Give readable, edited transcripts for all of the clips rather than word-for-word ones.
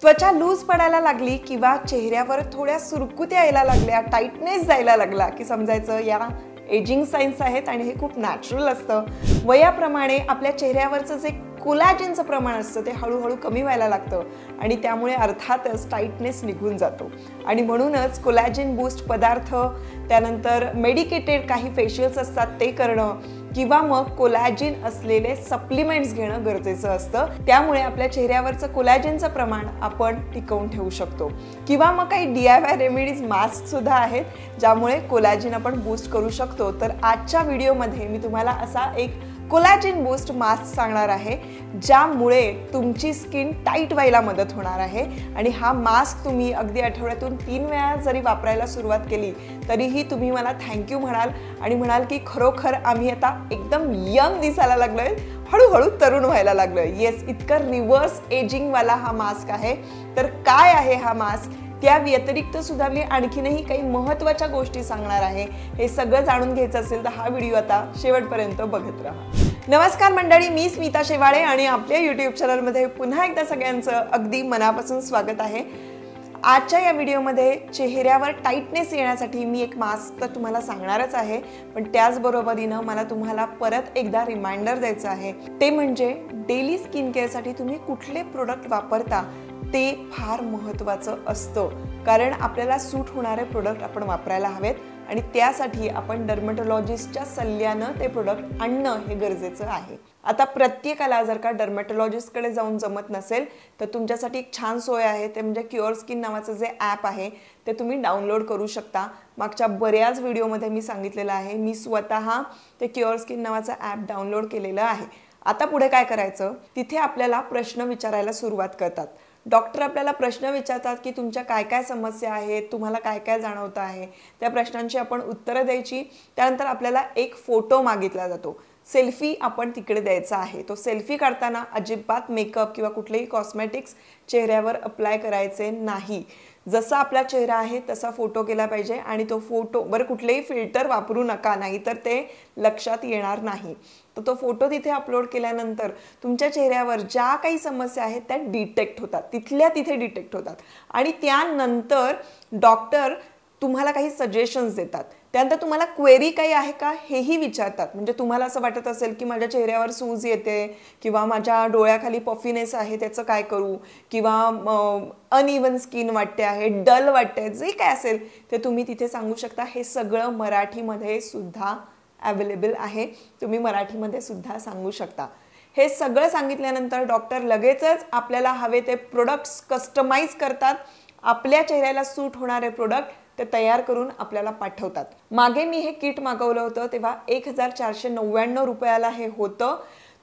त्वचा लूज पडायला लागली किंवा चेहऱ्यावर थोड्या सुरकुत्या यायला लागल्या, टाइटनेस जायला लागला की समजायचं या एजिंग साइन्स आहेत आणि हे खूप नॅचरल असतं। वयाप्रमाणे आपल्या चेहऱ्यावरचं जे कोलॅजनचं प्रमाण असतं ते हळूहळू कमी व्हायला लागतं आणि त्यामुळे अर्थातच टाइटनेस निघून जातो आणि म्हणूनच कोलॅजन बूस्ट पदार्थ, त्यानंतर मेडिकेटेड काही फेशियल्स असतात ते करणं किंवा मग कोलॅजिन असलेले सप्लिमेंट्स घेणं गरजेचं असतं। त्यामुळे आपल्या चेहऱ्यावरचं कोलॅजिनचं प्रमाण आपण टिकवून ठेवू शकतो किंवा मग काही DIY रेमेडीज मास्क सुद्धा आहेत ज्यामुळे कोलॅजिन आपण बूस्ट करू शकतो। तर आजच्या व्हिडिओमध्ये मी तुम्हाला असा एक कोलॅजिन बूस्ट मास्क सांगणार आहे ज्यामुळे तुमची स्किन टाईट व्हायला मदत होणार आहे आणि हा मास्क तुम्ही अगदी आठवड्यातून 3 वेळा जरी वापरायला सुरुवात केली तरीही तुम्ही मला थँक्यू म्हणाल आणि म्हणाल की खरोखर आम्ही आता एकदम यंग दिसायला लागलोय, हळूहळू तरुण व्हायला लागलोय। येस, इतकं रिव्हर्स एजिंग वाला हा मास्क आहे। तर काय आहे हा मास्क, त्या व्यतिरिक्त सुद्धा मी आणखीनही काही महत्त्वाच्या गोष्टी सांगणार आहे। हे सगळं जाणून घ्यायचं असेल तर हा व्हिडिओ आता शेवटपर्यंत बघत राहा। नमस्कार मंडळी, मी स्मिता शेवाळे आणि आपल्या यूट्यूब चॅनलमध्ये पुन्हा एकदा सगळ्यांचं अगदी मनापासून स्वागत आहे। आजच्या या व्हिडिओमध्ये चेहऱ्यावर टाइटनेस येण्यासाठी मी एक मास्क तर तुम्हाला सांगणारच आहे, पण त्याचबरोबरीनं मला तुम्हाला परत एकदा रिमाइंडर द्यायचं आहे, ते म्हणजे डेली स्किन केअरसाठी तुम्ही कुठले प्रोडक्ट वापरता ते फार महत्त्वाचं असतं। कारण आपल्याला सूट होणारे प्रोडक्ट आपण वापरायला हवेत आणि त्यासाठी आपण डर्मेटोलॉजिस्टच्या सल्ल्यानं ते प्रोडक्ट आणणं हे गरजेचं आहे। आता प्रत्येकाला जर का डर्मेटोलॉजिस्टकडे जाऊन जमत नसेल तर तुमच्यासाठी एक छान सोय आहे, ते म्हणजे क्युअर स्किन नावाचं जे ॲप आहे ते तुम्ही डाउनलोड करू शकता। मागच्या बऱ्याच व्हिडिओमध्ये मी सांगितलेलं आहे, मी स्वतः ते क्युअर स्किन नावाचं ॲप डाउनलोड केलेलं आहे। आता पुढे काय करायचं, तिथे आपल्याला प्रश्न विचारायला सुरुवात करतात। डॉक्टर आपल्याला प्रश्न विचारतात की तुमच्या काय काय समस्या आहेत, तुम्हाला काय काय जाणवतं आहे, त्या प्रश्नांची आपण उत्तरं द्यायची। त्यानंतर आपल्याला एक फोटो मागितला जातो, सेल्फी आपण तिकडे द्यायचा आहे। तो सेल्फी काढताना अजिबात मेकअप किंवा कुठलेही कॉस्मेटिक्स चेहऱ्यावर अप्लाय करायचे नाही। जसा आपला चेहरा आहे तसा फोटो केला पाहिजे आणि तो फोटो बरं कुठलेही फिल्टर वापरू नका, नाही तर ते लक्षात येणार नाही। तर तो फोटो तिथे अपलोड केल्यानंतर तुमच्या चेहऱ्यावर ज्या काही समस्या आहेत त्या डिटेक्ट होतात, तिथल्या तिथे डिटेक्ट होतात आणि त्यानंतर डॉक्टर तुम्हाला काही सजेशन्स देतात। त्यानंतर तुम्हाला क्वेरी काही आहे का हेही विचारतात। म्हणजे तुम्हाला असं वाटत असेल की माझ्या चेहऱ्यावर सूज येते किंवा माझ्या डोळ्याखाली पफीनेस आहे, त्याचं काय करू, किंवा अनइवन स्किन वाटते आहे, डल वाटते, जे काय असेल ते तुम्ही तिथे सांगू शकता। हे सगळं मराठीमध्ये सुद्धा अवेलेबल आहे, तुम्ही मराठीमध्ये सुद्धा सांगू शकता। हे सगळं सांगितल्यानंतर डॉक्टर लगेचच आपल्याला हवे ते प्रोडक्ट्स कस्टमाइज करतात, आपल्या चेहऱ्याला सूट होणारे प्रोडक्ट ते तयार करून आपल्याला पाठवतात। मागे मी हे किट मागवलं होतं तेव्हा 1499 रुपयाला हे होतं।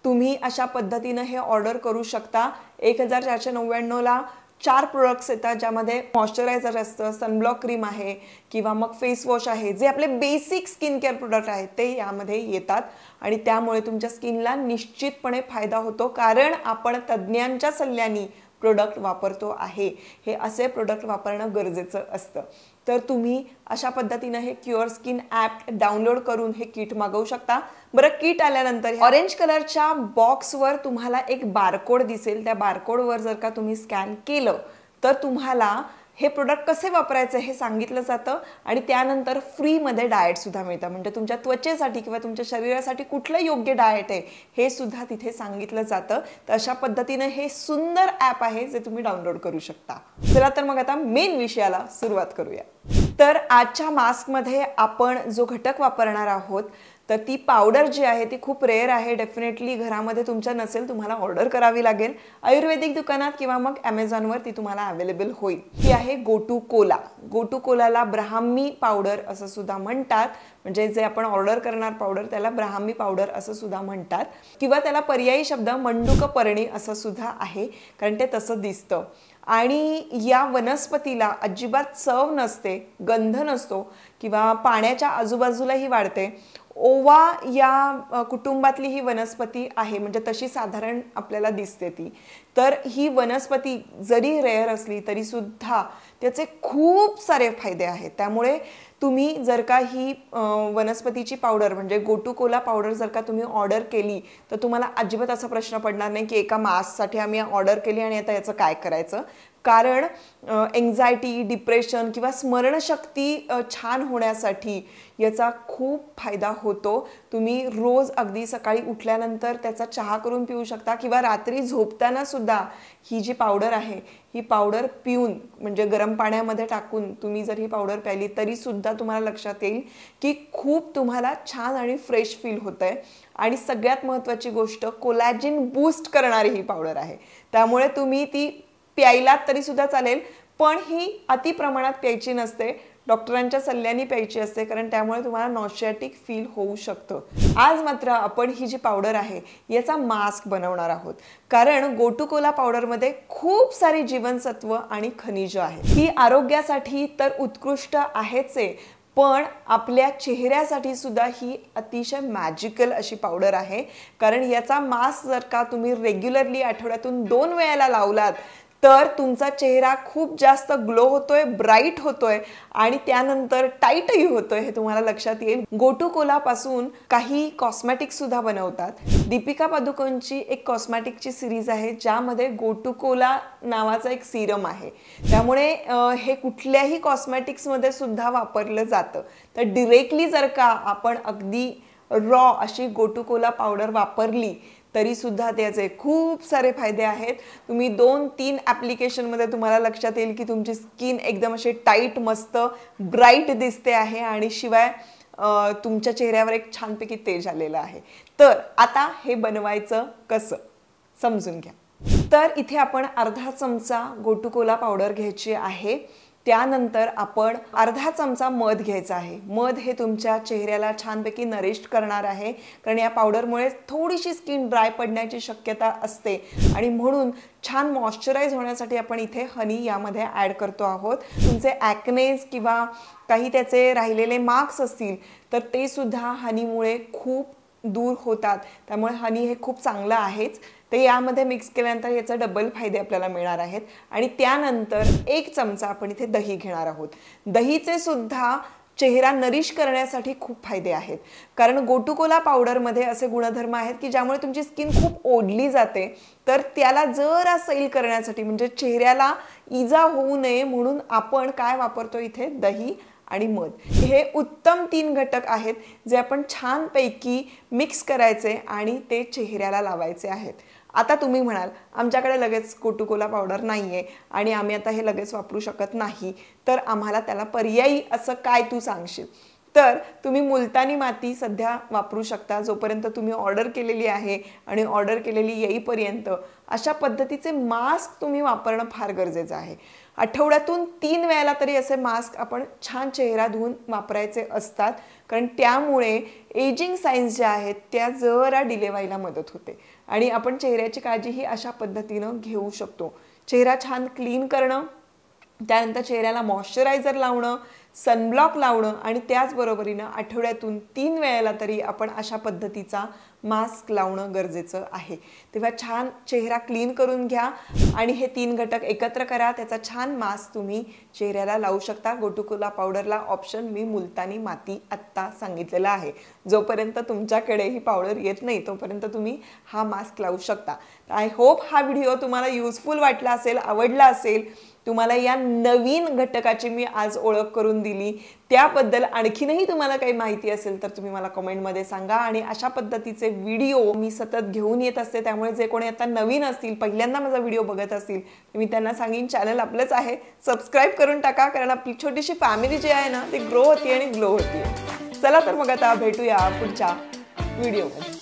तुम्ही अशा पद्धतीनं हे ऑर्डर करू शकता। 1499ला 4 प्रोडक्ट्स येतात, ज्यामध्ये मॉइश्चरायझर असतं, सनब्लॉक क्रीम आहे किंवा मग फेस वॉश आहे, जे आपले बेसिक स्किन केअर प्रोडक्ट आहेत ते यामध्ये येतात आणि त्यामुळे तुमच्या स्किनला निश्चितपणे फायदा होतो, कारण आपण तज्ज्ञांच्या सल्ल्याने प्रोडक्ट वापरतो आहे। हे असे प्रोडक्ट वापरणं गरजेचं असतं। तर तुम्ही अशा पद्धतीनं हे क्युअर स्किन ॲप डाउनलोड करून हे किट मागवू शकता। बरं, किट आल्यानंतर ऑरेंज कलरच्या बॉक्सवर तुम्हाला एक बारकोड दिसेल, त्या बारकोडवर जर का तुम्ही स्कॅन केलं तर तुम्हाला हे प्रोडक्ट कसे वापरायचे हे सांगितलं जातं आणि त्यानंतर फ्रीमध्ये डाएट सुद्धा मिळतं। म्हणजे तुमच्या त्वचेसाठी किंवा तुमच्या शरीरासाठी कुठलं योग्य डाएट आहे हे सुद्धा तिथे सांगितलं जातं। तर अशा पद्धतीनं हे सुंदर ॲप आहे जे तुम्ही डाउनलोड करू शकता। चला तर मग आता मेन विषयाला सुरुवात करूया। तर आजच्या मास्कमध्ये आपण जो घटक वापरणार आहोत तर ती पावडर जी आहे ती खूप रेअर आहे, डेफिनेटली घरामध्ये तुमच्या नसेल, तुम्हाला ऑर्डर करावी लागेल। आयुर्वेदिक दुकानात किंवा मग ॲमेझॉनवर ती तुम्हाला अवेलेबल होईल। ही आहे गोटू कोला। गोटू कोलाला ब्राह्मी पावडर असं सुद्धा म्हणतात, म्हणजे जे आपण ऑर्डर करणार पावडर त्याला ब्राह्मी पावडर असं सुद्धा म्हणतात किंवा त्याला पर्यायी शब्द मंडूकपर्णी असं सुद्धा आहे, कारण ते तसं दिसतं। आणि या वनस्पतीला अजिबात चव नसते, गंध नसतो किंवा पाण्याच्या आजूबाजूलाही वाढते। ओवा या कुटुंबातली ही वनस्पती आहे, म्हणजे तशी साधारण आपल्याला दिसते ती। तर ही वनस्पती जरी रेअर असली तरी सुद्धा त्याचे खूप सारे फायदे आहेत। त्यामुळे तुम्ही जर का ही वनस्पतीची पावडर म्हणजे गोटू कोला पावडर जर का तुम्ही ऑर्डर केली तर तुम्हाला अजिबात असा प्रश्न पडणार नाही की एका मास्कसाठी आम्ही ऑर्डर केली आणि आता याचं काय करायचं। कारण एन्झायटी, डिप्रेशन किंवा स्मरणशक्ती छान होण्यासाठी याचा खूप फायदा होतो. तुम्ही रोज अगदी सकाळी उठल्यानंतर त्याचा चहा करून पिऊ शकता किंवा रात्री झोपताना सुद्धा ही जी पावडर आहे ही पावडर पिऊन म्हणजे गरम पाण्यामध्ये टाकून तुम्ही जर ही पावडर प्यायली तरी सुद्धा तुम्हाला लक्षात येईल की खूप तुम्हाला छान आणि फ्रेश फील होतंय. आणि सगळ्यात महत्त्वाची गोष्ट, कोलॅजिन बूस्ट करणारी ही पावडर आहे. त्यामुळे तुम्ही ती प्यायलात तरी सुद्धा चालेल, पण ही अति प्रमाणात प्यायची नसते, डॉक्टरांच्या सल्ल्याने प्यायची असते, कारण त्यामुळे तुम्हाला नॉशियाटिक फील होऊ शकतं. आज मात्र आपण ही जी पावडर आहे याचा मास्क बनवणार आहोत, कारण गोटुकोला पावडरमध्ये खूप सारी जीवनसत्व आणि खनिज आहेत. ही आरोग्यासाठी तर उत्कृष्ट आहेच आहे, पण आपल्या चेहऱ्यासाठी सुद्धा ही अतिशय मॅजिकल अशी पावडर आहे. कारण याचा मास्क जर का तुम्ही रेग्युलरली आठवड्यातून 2 वेळेला लावलात तर तुमचा चेहरा खूप जास्त ग्लो होतोय, ब्राईट होतोय आणि त्यानंतर टाईटही होतोय, हे तुम्हाला लक्षात येईल. गोटुकोला पासून काही कॉस्मेटिक्स सुद्धा बनवतात. दीपिका पादुकोणची एक कॉस्मेटिकची सिरीज आहे ज्यामध्ये गोटुकोला नावाचा एक सिरम आहे. त्यामुळे हे कुठल्याही कॉस्मेटिक्समध्ये सुद्धा वापरलं जातं. तर डिरेक्टली जर का आपण अगदी रॉ अशी गोटुकोला पावडर वापरली तरी सुद्धा त्याचे खूप सारे फायदे आहेत. तुम्ही 2-3 ॲप्लिकेशनमध्ये तुम्हाला लक्षात येईल की तुमची स्किन एकदम अशी टाईट, मस्त ब्राईट दिसते आहे आणि शिवाय तुमच्या चेहऱ्यावर एक छानपैकी तेज आलेलं आहे. तर आता हे बनवायचं कसं समजून घ्या. तर इथे आपण अर्धा चमचा गोटुकोला पावडर घ्यायची आहे. त्यानंतर आपण अर्धा चमचा मध घ्यायचा आहे. मध हे तुमच्या चेहऱ्याला छानपैकी नरिश करणार आहे, कारण या पावडरमुळे थोडीशी स्किन ड्राय पडण्याची शक्यता असते आणि म्हणून छान मॉइश्चराइज होण्यासाठी आपण इथे हनी यामध्ये ॲड करतो आहोत. तुमचे ॲक्नेज किंवा काही त्याचे राहिलेले मार्क्स असतील तर ते सुद्धा हनीमुळे खूप दूर होतात. त्यामुळे हनी हे खूप चांगलं आहेच. ते यामध्ये मिक्स केल्यानंतर याचा डबल फायदे आपल्याला मिळणार आहेत. आणि त्यानंतर 1 चमचा आपण इथे दही घेणार आहोत. दहीचे सुद्धा चेहरा नरिश करण्यासाठी खूप फायदे आहेत, कारण गोटुकोला पावडरमध्ये असे गुणधर्म आहेत की ज्यामुळे तुमची स्किन खूप ओढली जाते. तर त्याला जरा सैल करण्यासाठी म्हणजे चेहऱ्याला इजा होऊ नये म्हणून आपण काय वापरतो इथे, दही आणि मध. हे उत्तम 3 घटक आहेत जे आपण छानपैकी मिक्स करायचे आणि ते चेहऱ्याला लावायचे आहेत. आता तुम्ही म्हणाल आमच्याकडे लगेच गोटुकोला पावडर नाहीये आणि आम्ही आता हे लगेच वापरू शकत नाही, तर आम्हाला त्याला पर्यायी असं काय तू सांगशील? तर तुम्ही मुलतानी माती सध्या वापरू शकता जोपर्यंत तुम्ही ऑर्डर केलेली आहे आणि ऑर्डर केलेली येईपर्यंत अशा पद्धतीचे मास्क तुम्ही वापरणं फार गरजेचं आहे. आठवड्यातून 3 वेळेला तरी असे मास्क आपण छान चेहरा धुवून वापरायचे असतात, कारण त्यामुळे एजिंग साइन्स ज्या आहेत त्या जरा डिले व्हायला मदत होते आणि आपण चेहऱ्याची काळजी ही अशा पद्धतीनं घेऊ शकतो. चेहरा छान क्लीन करणं, त्यानंतर चेहऱ्याला मॉइश्चरायझर लावणं, सनब्लॉक लावणं आणि त्याचबरोबरीनं आठवड्यातून 3 वेळेला तरी आपण अशा पद्धतीचा मास्क लावणं गरजेचं आहे. तेव्हा छान चेहरा क्लीन करून घ्या आणि हे 3 घटक एकत्र करा. त्याचा छान मास्क तुम्ही चेहऱ्याला लावू शकता. गोटुकोला पावडरला ऑप्शन मी मुलतानी माती आत्ता सांगितलेला आहे. जोपर्यंत तुमच्याकडे ही पावडर येत नाही तोपर्यंत तुम्ही हा मास्क लावू शकता. आय होप हा व्हिडिओ तुम्हाला युजफुल वाटला असेल, आवडला असेल. तुम्हाला या नवीन घटकाची मी आज ओळख करून दिली, त्याबद्दल आणखीनही तुम्हाला काही माहिती असेल तर तुम्ही मला कमेंटमध्ये सांगा. आणि अशा पद्धतीचे व्हिडिओ मी सतत घेऊन येत असते, त्यामुळे जे कोणी आता नवीन असतील, पहिल्यांदा माझा व्हिडिओ बघत असतील, मी त्यांना सांगेन चॅनल आपलंच आहे, सबस्क्राईब करून टाका, कारण आपली छोटीशी फॅमिली जी आहे ना ती ग्रो होती आणि ग्लो होती. चला तर मग आता भेटूया पुढच्या व्हिडिओमध्ये.